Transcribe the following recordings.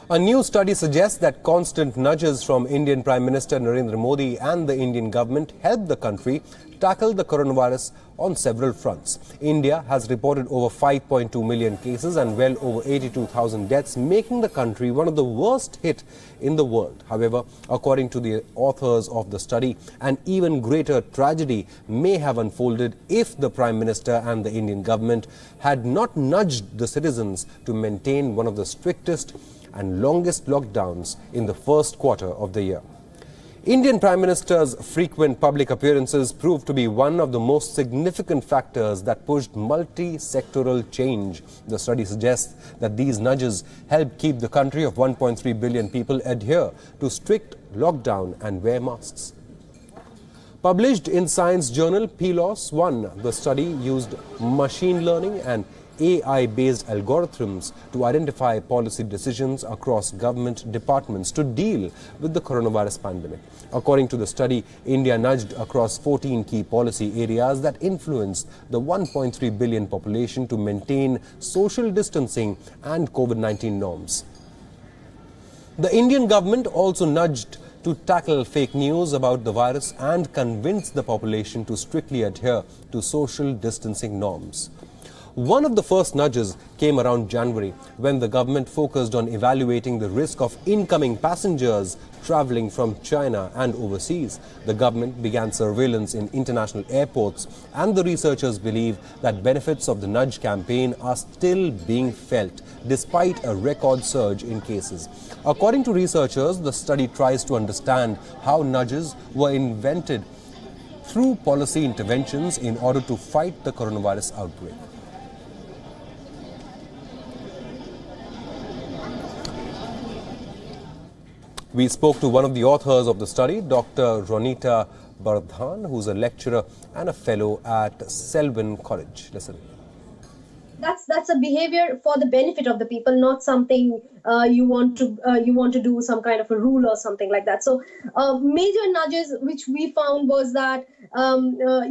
A new study suggests that constant nudges from Indian Prime Minister Narendra Modi and the Indian government helped the country tackle the coronavirus on several fronts. India has reported over 5.2 million cases and well over 82,000 deaths, making the country one of the worst hit in the world. However, according to the authors of the study, an even greater tragedy may have unfolded if the Prime Minister and the Indian government had not nudged the citizens to maintain one of the strictest and longest lockdowns in the first quarter of the year. Indian Prime Minister's frequent public appearances proved to be one of the most significant factors that pushed multi-sectoral change. The study suggests that these nudges help keep the country of 1.3 billion people adhere to strict lockdown and wear masks. Published in science journal PLOS One, the study used machine learning and AI-based algorithms to identify policy decisions across government departments to deal with the coronavirus pandemic. According to the study, India nudged across 14 key policy areas that influenced the 1.3 billion population to maintain social distancing and COVID-19 norms. The Indian government also nudged to tackle fake news about the virus and convince the population to strictly adhere to social distancing norms. One of the first nudges came around January when the government focused on evaluating the risk of incoming passengers travelling from China and overseas. The government began surveillance in international airports, and the researchers believe that benefits of the nudge campaign are still being felt despite a record surge in cases. According to researchers, the study tries to understand how nudges were invented through policy interventions in order to fight the coronavirus outbreak. We spoke to one of the authors of the study, Dr. Ronita Bardhan, who's a lecturer and a fellow at Selwyn College. Listen. That's a behavior for the benefit of the people, not something you want to do some kind of a rule or something like that. So major nudges which we found was that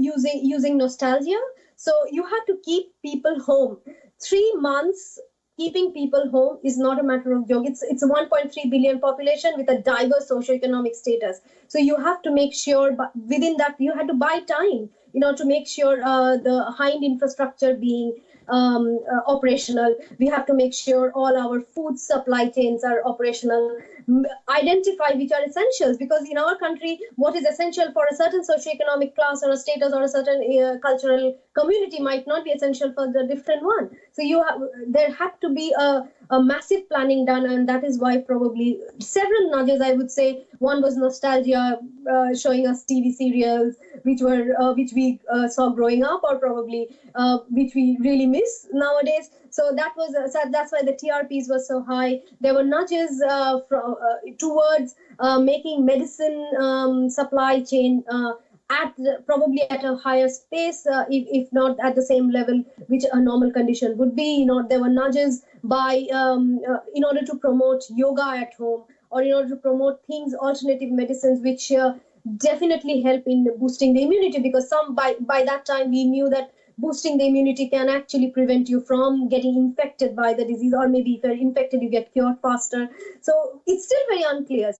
using nostalgia. So you have to keep people home. 3 months. Keeping people home is not a matter of joke. It's a 1.3 billion population with a diverse socioeconomic status. So you have to make sure, but within that, you have to buy time, to make sure the hind infrastructure being operational. We have to make sure all our food supply chains are operational. Identify which are essentials, because in our country, what is essential for a certain socioeconomic class or a status or a certain cultural community might not be essential for the different one. So there had to be a massive planning done, and that is why probably several nudges, I would say. One was nostalgia, showing us TV serials which we saw growing up, or probably which we really miss nowadays. So that's why the TRPs were so high. There were nudges towards making medicine supply chain probably at a higher space, if not at the same level which a normal condition would be. There were nudges by in order to promote yoga at home, or in order to promote alternative medicines, which definitely help in boosting the immunity, because by that time we knew that boosting the immunity can actually prevent you from getting infected by the disease, or maybe if you're infected, you get cured faster. So it's still very unclear.